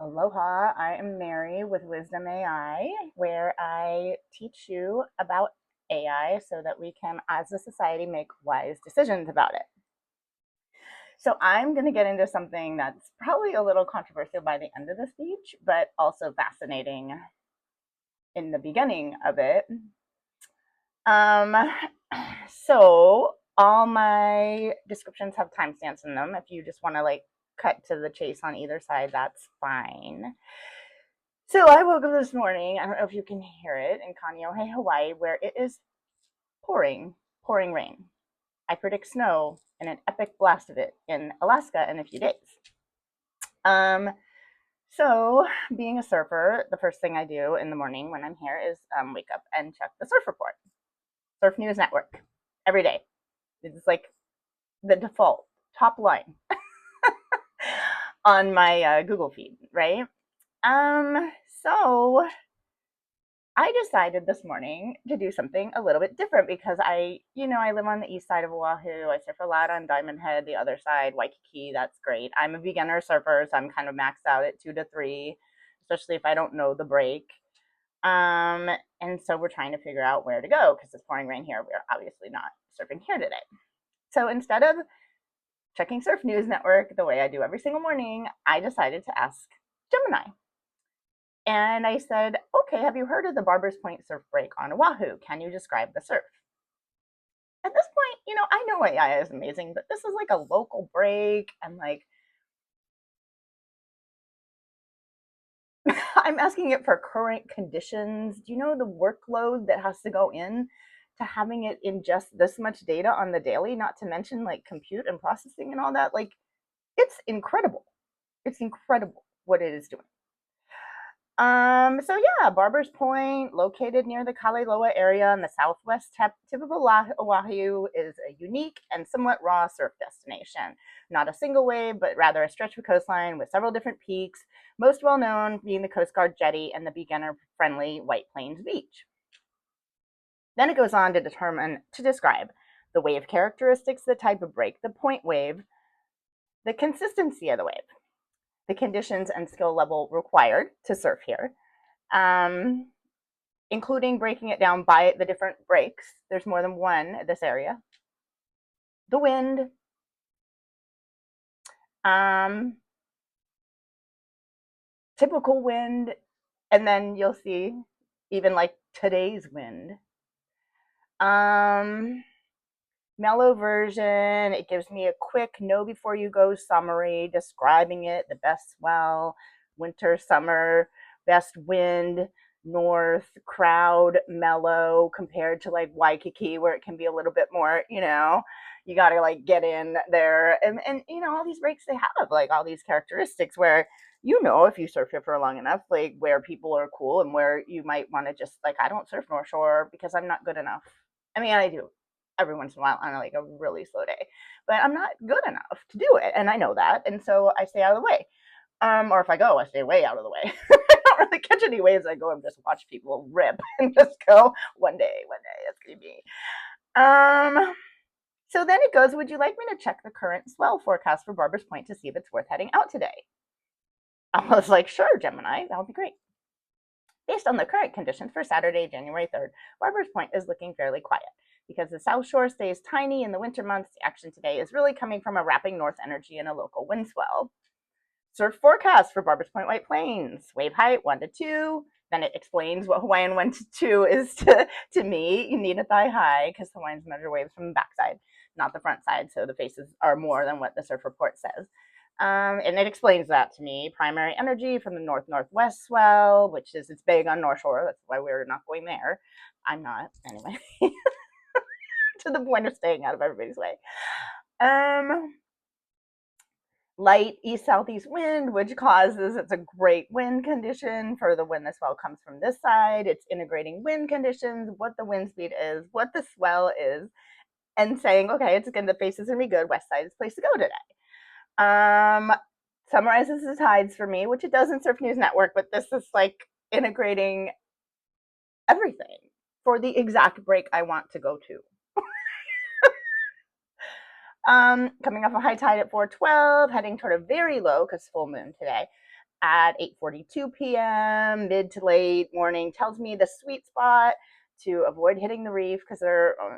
Aloha, I am Mary with Wisdom AI, where I teach you about AI so that we can, as a society, make wise decisions about it. So, I'm going to get into something that's probably a little controversial by the end of the speech, but also fascinating in the beginning of it. Um, so, all my descriptions have timestamps in them. If you just want to cut to the chase on either side, that's fine. So I woke up this morning. I don't know if you can hear it in Kaneohe, Hawaii, where it is pouring rain. I predict snow and an epic blast of it in Alaska in a few days. Um, so being a surfer, the first thing I do in the morning when I'm here is wake up and check the surf report, Surf News Network, every day. It's like the default top line on my Google feed, right? So I decided this morning to do something a little bit different because I live on the east side of Oahu. I surf a lot on Diamond Head, the other side, Waikiki. That's great. I'm a beginner surfer, so I'm kind of maxed out at 2 to 3, especially if I don't know the break. And so we're trying to figure out where to go because it's pouring rain here. We're obviously not surfing here today. So instead of checking Surf News Network the way I do every single morning, I decided to ask Gemini. And I said, okay, have you heard of the Barber's Point surf break on Oahu? Can you describe the surf? At this point, I know AI is amazing, but this is like a local break. And I'm asking it for current conditions. Do you know the workload that has to go in to having it ingest this much data on the daily, not to mention like compute and processing and all that? Like, it's incredible. It's incredible what it is doing. So yeah, Barber's Point, located near the Kaleloa area in the southwest tip of Oahu, is a unique and somewhat raw surf destination. Not a single wave, but rather a stretch of coastline with several different peaks, most well known being the Coast Guard Jetty and the beginner-friendly White Plains Beach. Then it goes on to describe the wave characteristics, the type of break, the point wave, the consistency of the wave, the conditions and skill level required to surf here, um, including breaking it down by the different breaks. There's more than one at this area. The wind, um, typical wind, and then you'll see even like today's wind. Mellow version, it gives me a quick know before you go summary describing it, the best swell, winter, summer, best wind, north, crowd, mellow, compared to like Waikiki where it can be a little bit more, you got to like get in there. And all these breaks, they have like all these characteristics where, if you surf here for long enough, like where people are cool and where you might want to just like, I don't surf North Shore because I'm not good enough. I mean, I do every once in a while on like a really slow day, but I'm not good enough to do it. And I know that. And so I stay out of the way. Or if I go, I stay way out of the way. I don't really catch any waves. I go and just watch people rip and just go one day, it's going to be. So then it goes, would you like me to check the current swell forecast for Barber's Point to see if it's worth heading out today? I was like, sure, Gemini, that would be great. Based on the current conditions for Saturday, January 3rd, Barber's Point is looking fairly quiet. Because the South Shore stays tiny in the winter months, the action today is really coming from a wrapping north energy and a local wind swell. Surf forecast for Barber's Point White Plains. Wave height 1 to 2. Then it explains what Hawaiian 1 to 2 is to me. You need a thigh high because Hawaiians measure waves from the backside, not the front side. So the faces are more than what the surf report says. And it explains that to me. Primary energy from the north-northwest swell, which is it's big on North Shore. That's why we're not going there. I'm not, anyway. To the point of staying out of everybody's way. Light east-southeast wind, which causes it's a great wind condition for the wind the swell comes from this side. It's integrating wind conditions, what the wind speed is, what the swell is, and saying, okay, it's again the face is gonna be good. West side is the place to go today. Summarizes the tides for me, which it does in Surf News Network, but this is like integrating everything for the exact break I want to go to. Coming off a high tide at 4:12, heading toward a very low because full moon today. at 8:42 p.m., mid to late morning, tells me the sweet spot to avoid hitting the reef, because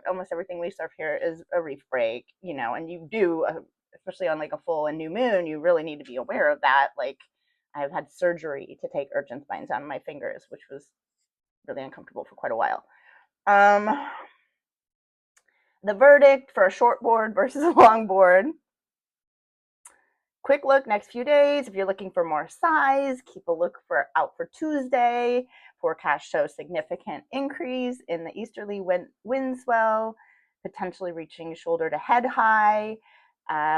almost everything we surf here is a reef break, and you do, especially on like a full and new moon, you really need to be aware of that. Like, I've had surgery to take urchin spines out of my fingers, which was really uncomfortable for quite a while. The verdict for a short board versus a long board. Quick look next few days. If you're looking for more size, keep a look out for Tuesday. Forecast shows significant increase in the easterly wind swell, potentially reaching shoulder to head high.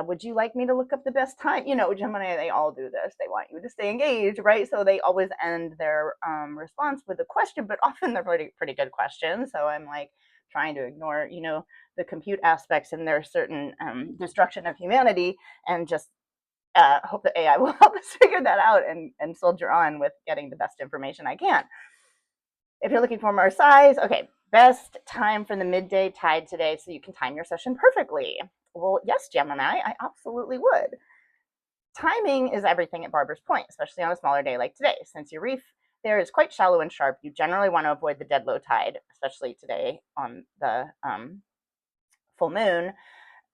Would you like me to look up the best time? Gemini, they all do this. They want you to stay engaged, right? So they always end their response with a question, but often they're pretty good questions. So I'm like trying to ignore, the compute aspects in their certain destruction of humanity, and just hope that AI will help us figure that out and soldier on with getting the best information I can. If you're looking for more size, okay, best time for the midday tide today so you can time your session perfectly. Well, yes, Gemini, I absolutely would. Timing is everything at Barber's Point, especially on a smaller day like today. Since your reef there is quite shallow and sharp, you generally want to avoid the dead low tide, especially today on the full moon,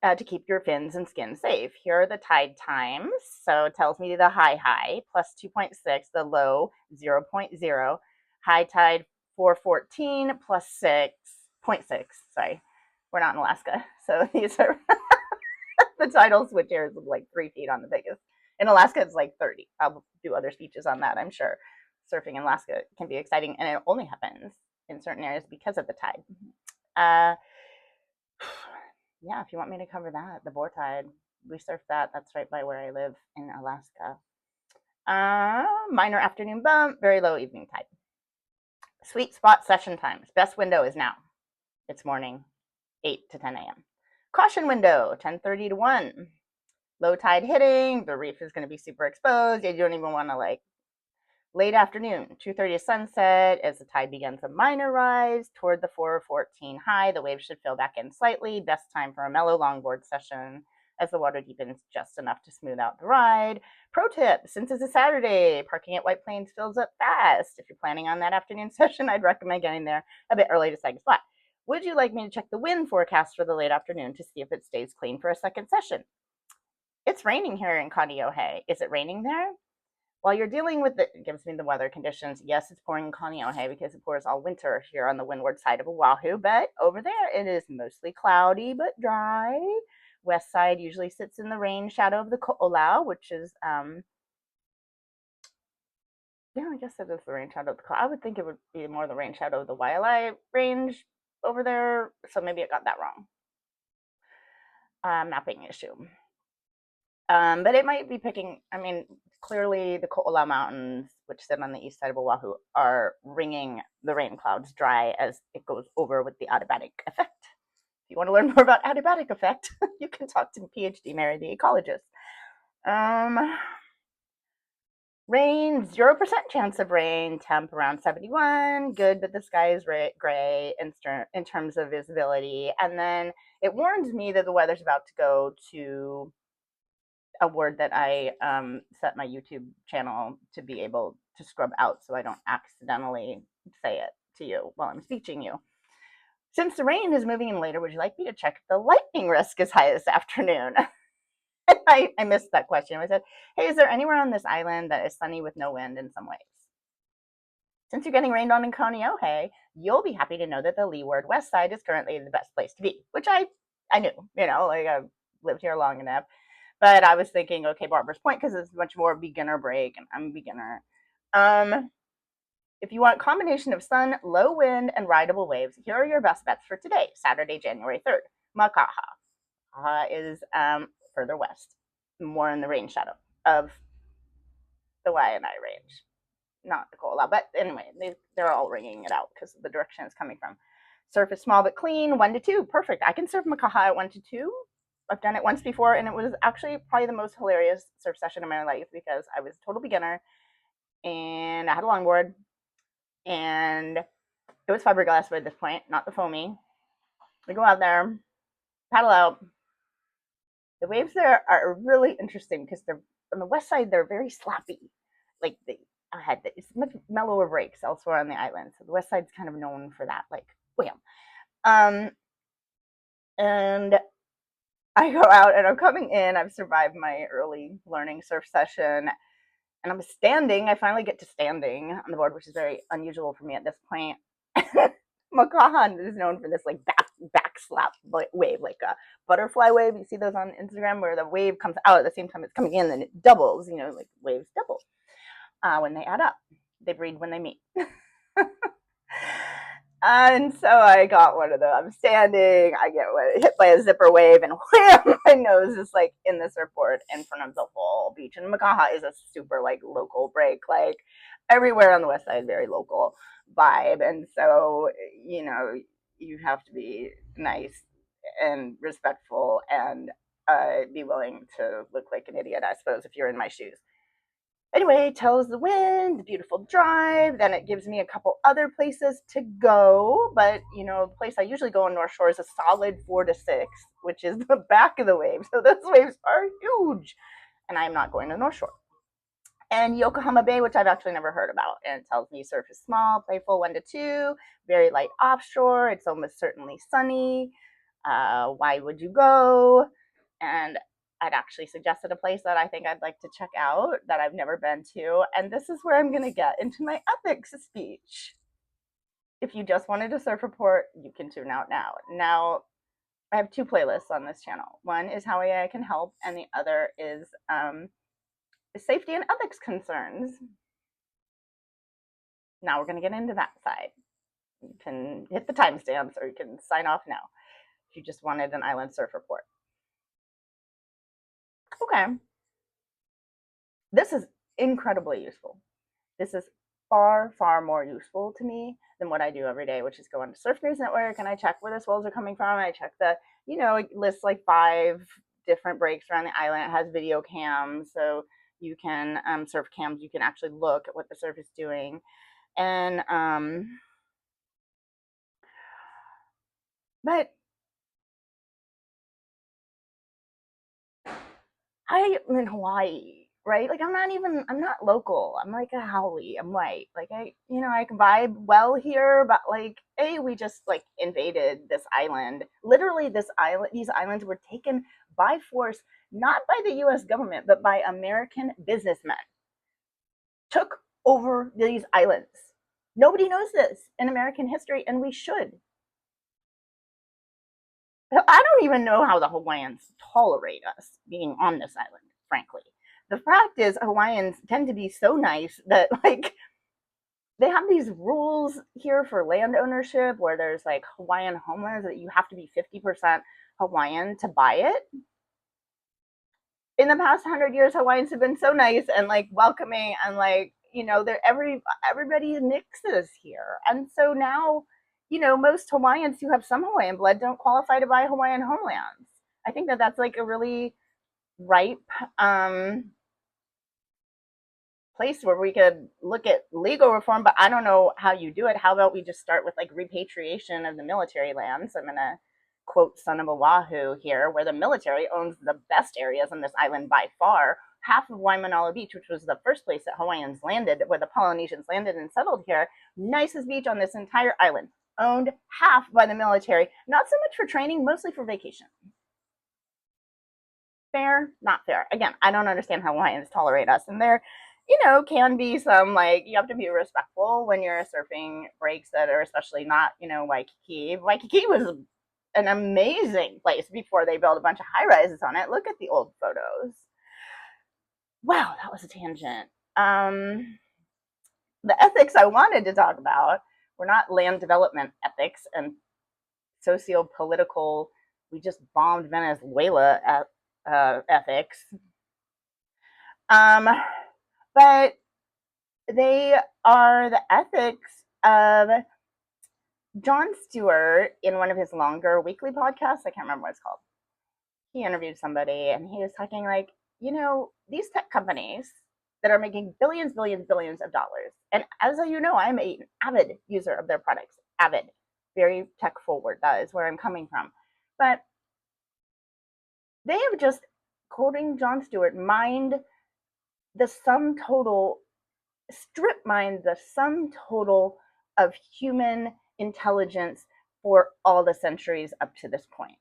to keep your fins and skin safe. Here are the tide times. So it tells me the high plus 2.6, the low 0.0, high tide 414 plus 6.6. Sorry, we're not in Alaska, so these are the tidal switch here is like 3 feet on the biggest. In Alaska, it's like 30. I'll do other speeches on that, I'm sure. Surfing in Alaska can be exciting, and it only happens in certain areas because of the tide. Yeah, if you want me to cover that, the boar tide, we surf that. That's right by where I live in Alaska. Minor afternoon bump, very low evening tide. Sweet spot session times. Best window is now. It's morning, 8 to 10 a.m. Caution window, 10:30 to 1. Low tide hitting, the reef is going to be super exposed. You don't even want to late afternoon, 2:30 to sunset, as the tide begins a minor rise toward the 414 high. The waves should fill back in slightly. Best time for a mellow longboard session as the water deepens just enough to smooth out the ride. Pro tip, since it's a Saturday, parking at White Plains fills up fast. If you're planning on that afternoon session, I'd recommend getting there a bit early to snag a spot. Would you like me to check the wind forecast for the late afternoon to see if it stays clean for a second session? It's raining here in Kaneohe. Is it raining there? While you're dealing with it gives me the weather conditions. Yes, it's pouring in Kaneohe because it pours all winter here on the windward side of Oahu, but over there it is mostly cloudy but dry. West side usually sits in the rain shadow of the Ko'olau, which is, yeah, I guess it is the rain shadow of the Ko'olau. I would think it would be more the rain shadow of the Waialae range over there, so maybe I got that wrong. Mapping issue. But it might be picking, clearly the Ko'olau Mountains, which sit on the east side of Oahu, are wringing the rain clouds dry as it goes over with the adiabatic effect. If you want to learn more about adiabatic effect, you can talk to PhD Mary, the ecologist. Rain, 0% chance of rain, temp around 71, good, but the sky is gray in terms of visibility. And then it warns me that the weather's about to go to a word that I set my YouTube channel to be able to scrub out so I don't accidentally say it to you while I'm speeching you. Since the rain is moving in later, would you like me to check if the lightning risk is high this afternoon? I missed that question. I said, hey, is there anywhere on this island that is sunny with no wind in some ways? Since you're getting rained on in Kaneohe, you'll be happy to know that the leeward west side is currently the best place to be, which I knew, I've lived here long enough. But I was thinking, okay, Barber's Point, because it's much more beginner break, and I'm a beginner. If you want a combination of sun, low wind, and rideable waves, here are your best bets for today, Saturday, January 3rd. Makaha. Is further west, more in the rain shadow of the Waianae range, not the Ko'olau. But anyway, they're all ringing it out because of the direction it's coming from. Surf is small but clean, 1 to 2, perfect. I can surf Makaha at 1 to 2. I've done it once before, and it was actually probably the most hilarious surf session in my life because I was a total beginner, and I had a longboard, and it was fiberglass by this point, not the foamy. We go out there, paddle out. The waves there are really interesting because they're on the west side, they're very slappy. like it's much mellower breaks elsewhere on the island. So the west side's kind of known for that, like wham. Um, and I go out and I'm coming in. I've survived my early learning surf session, and I'm standing. I finally get to standing on the board, which is very unusual for me at this point. Makahan is known for this like back slap wave, like a butterfly wave. You see those on Instagram where the wave comes out at the same time it's coming in, and it doubles. You know, like waves double when they add up. They breed when they meet. And so I got one of them. I'm standing. I get hit by a zipper wave, and wham! My nose is like in the surfboard in front of the whole beach. And Makaha is a super like local break, like everywhere on the west side, very local vibe. And so you know you have to be nice and respectful and be willing to look like an idiot, I suppose, if you're in my shoes. Anyway, tells the wind, beautiful drive. Then it gives me a couple other places to go. But, you know, the place I usually go on North Shore is a solid 4 to 6, which is the back of the wave. So those waves are huge. And I'm not going to North Shore. And Yokohama Bay, which I've actually never heard about. And it tells me surf is small, playful, 1 to 2, very light offshore. It's almost certainly sunny. Why would you go? And I'd actually suggested a place that I think I'd like to check out that I've never been to. And this is where I'm going to get into my ethics speech. If you just wanted a surf report, you can tune out now. Now, I have 2 playlists on this channel. One is how AI can help, and the other is safety and ethics concerns. Now we're going to get into that side. You can hit the timestamps or you can sign off now if you just wanted an island surf report. Okay. This is incredibly useful. This is far, far more useful to me than what I do every day, which is go on to Surf News Network and I check where the swells are coming from. I check the, you know, it lists like 5 different breaks around the island. It has video cams, so you can surf cams. You can actually look at what the surf is doing, and but I'm in Hawaii, right? Like I'm not local. I'm like a haole. I'm white. Like I can vibe well here, but like, we just like invaded this island. Literally these islands were taken by force, not by the US government, but by American businessmen. Took over these islands. Nobody knows this in American history, and we should. I don't even know how the Hawaiians tolerate us being on this island, frankly. The fact is, Hawaiians tend to be so nice that, like, they have these rules here for land ownership where there's like Hawaiian homelands that you have to be 50% Hawaiian to buy it. In the past 100 years, Hawaiians have been so nice and like welcoming, and like, you know, everybody mixes here. And so now, you know, most Hawaiians who have some Hawaiian blood don't qualify to buy Hawaiian homelands. I think that that's like a really ripe place where we could look at legal reform, but I don't know how you do it. How about we just start with like repatriation of the military lands? I'm going to quote Son of Oahu here, where the military owns the best areas on this island by far. Half of Waimanalo Beach, which was the first place that Hawaiians landed, where the Polynesians landed and settled here, nicest beach on this entire island, owned half by the military. Not so much for training, mostly for vacation. Fair? Not fair. Again, I don't understand how Hawaiians tolerate us. And there, you know, can be some, like, you have to be respectful when you're surfing breaks that are especially not, you know, Waikiki. Waikiki was an amazing place before they built a bunch of high rises on it. Look at the old photos. Wow, that was a tangent. The ethics I wanted to talk about were not land development ethics and socio-political, we just bombed Venezuela ethics. But they are the ethics of Jon Stewart in one of his longer weekly podcasts. I can't remember what it's called. He interviewed somebody and he was talking like, you know, these tech companies that are making billions, billions, billions of dollars. And as you know, I'm an avid user of their products. Avid. Very tech forward. That is where I'm coming from. But they have just, quoting Jon Stewart, mined the sum total strip mine the sum total of human intelligence for all the centuries up to this point.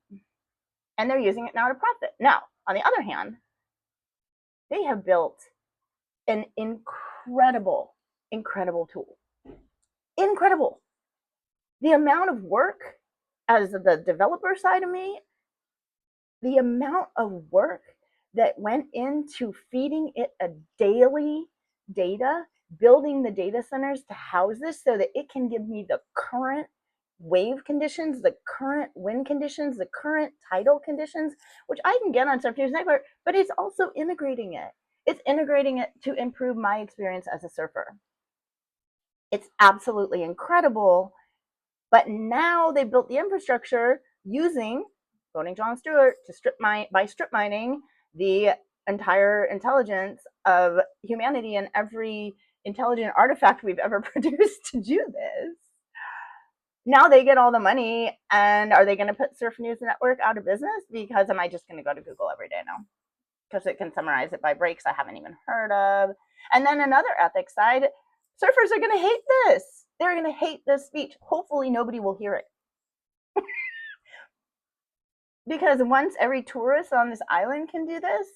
And they're using it now to profit. Now, on the other hand, they have built an incredible, incredible tool. Incredible. The amount of work as the developer side of me, the amount of work that went into feeding it a daily data, building the data centers to house this so that it can give me the current wave conditions, the current wind conditions, the current tidal conditions, which I can get on Surf News Network, but it's also integrating it. It's integrating it to improve my experience as a surfer. It's absolutely incredible. But now they built the infrastructure using, quoting John Stewart, to strip mining the entire intelligence of humanity and every intelligent artifact we've ever produced to do this. Now they get all the money, and are they going to put Surf News Network out of business? Because am I just going to go to Google every day now? Because it can summarize it by breaks I haven't even heard of. And then another ethics side, surfers are going to hate this. They're going to hate this speech. Hopefully nobody will hear it. Because once every tourist on this island can do this,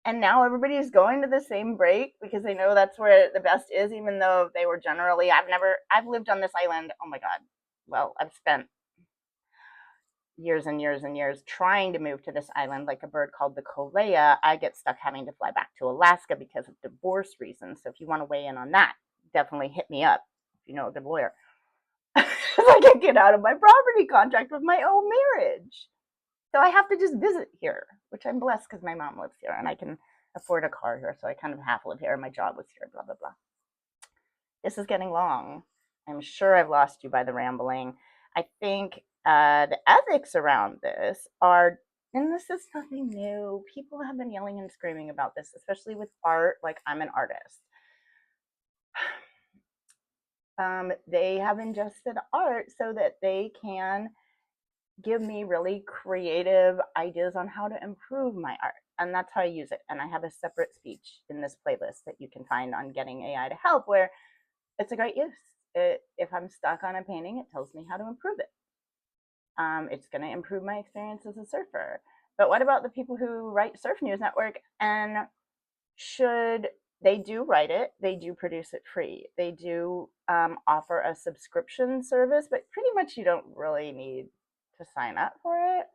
and now everybody's going to the same break because they know that's where the best is, even though they were generally, I've lived on this island, oh my God. Well, I've spent years and years and years trying to move to this island like a bird called the Kolea. I get stuck having to fly back to Alaska because of divorce reasons. So if you want to weigh in on that, definitely hit me up if you know a good lawyer. I can get out of my property contract with my own marriage. So I have to just visit here, which I'm blessed because my mom lives here and I can afford a car here. So I kind of half live here. My job was here, blah, blah, blah. This is getting long. I'm sure I've lost you by the rambling. I think the ethics around this are, and this is nothing new. People have been yelling and screaming about this, especially with art. Like, I'm an artist. They have ingested art so that they can give me really creative ideas on how to improve my art. And that's how I use it. And I have a separate speech in this playlist that you can find on getting AI to help, where it's a great use. If I'm stuck on a painting, it tells me how to improve it. It's going to improve my experience as a surfer. But what about the people who write Surf News Network, and should they do write it, they do produce it free, they do offer a subscription service, but pretty much you don't really need to sign up for it.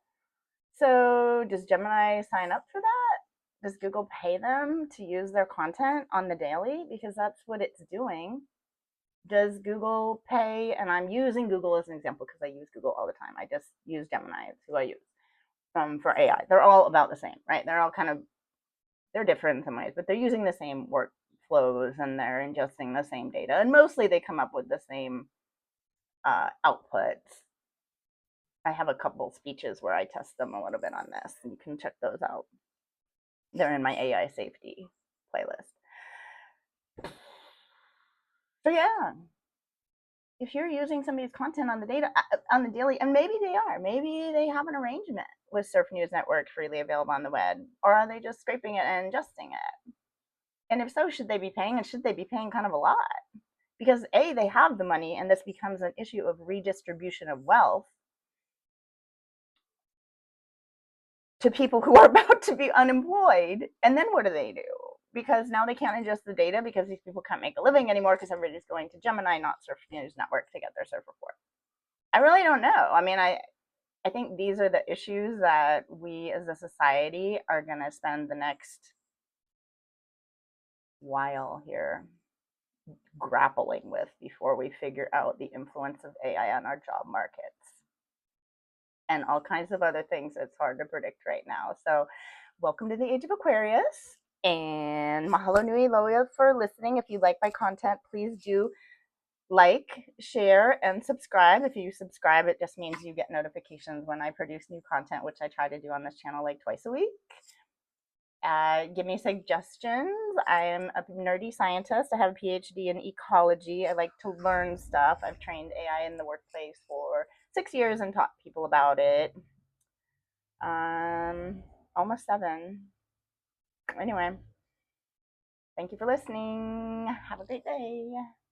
So does Gemini sign up for that? Does Google pay them to use their content on the daily? Because that's what it's doing. Does Google pay? And I'm using Google as an example because I use Google all the time. I just use Gemini. It's who I use for AI. They're all about the same, right? They're all kind of, they're different in some ways, but they're using the same workflows and they're ingesting the same data. And mostly they come up with the same outputs. I have a couple speeches where I test them a little bit on this, and you can check those out. They're in my AI safety playlist. So yeah, if you're using somebody's content on the data on the daily, and maybe they have an arrangement with Surf News Network freely available on the web, or are they just scraping it and adjusting it? And if so, should they be paying, and should they be paying kind of a lot? Because A, they have the money, and this becomes an issue of redistribution of wealth to people who are about to be unemployed. And then what do? Because now they can't ingest the data because these people can't make a living anymore because everybody's going to Gemini, not Surf News Network, to get their surf report. I really don't know. I mean, I think these are the issues that we as a society are going to spend the next while here grappling with before we figure out the influence of AI on our job markets and all kinds of other things it's hard to predict right now. So welcome to the age of Aquarius, and mahalo nui loa for listening. If you like my content, please do like, share, and subscribe. If you subscribe, it just means you get notifications when I produce new content, which I try to do on this channel like twice a week. Give me suggestions. I am a nerdy scientist. I have a PhD in ecology. I like to learn stuff. I've trained AI in the workplace for 6 years and taught people about it. Almost 7. Anyway, Thank you for listening. Have a great day.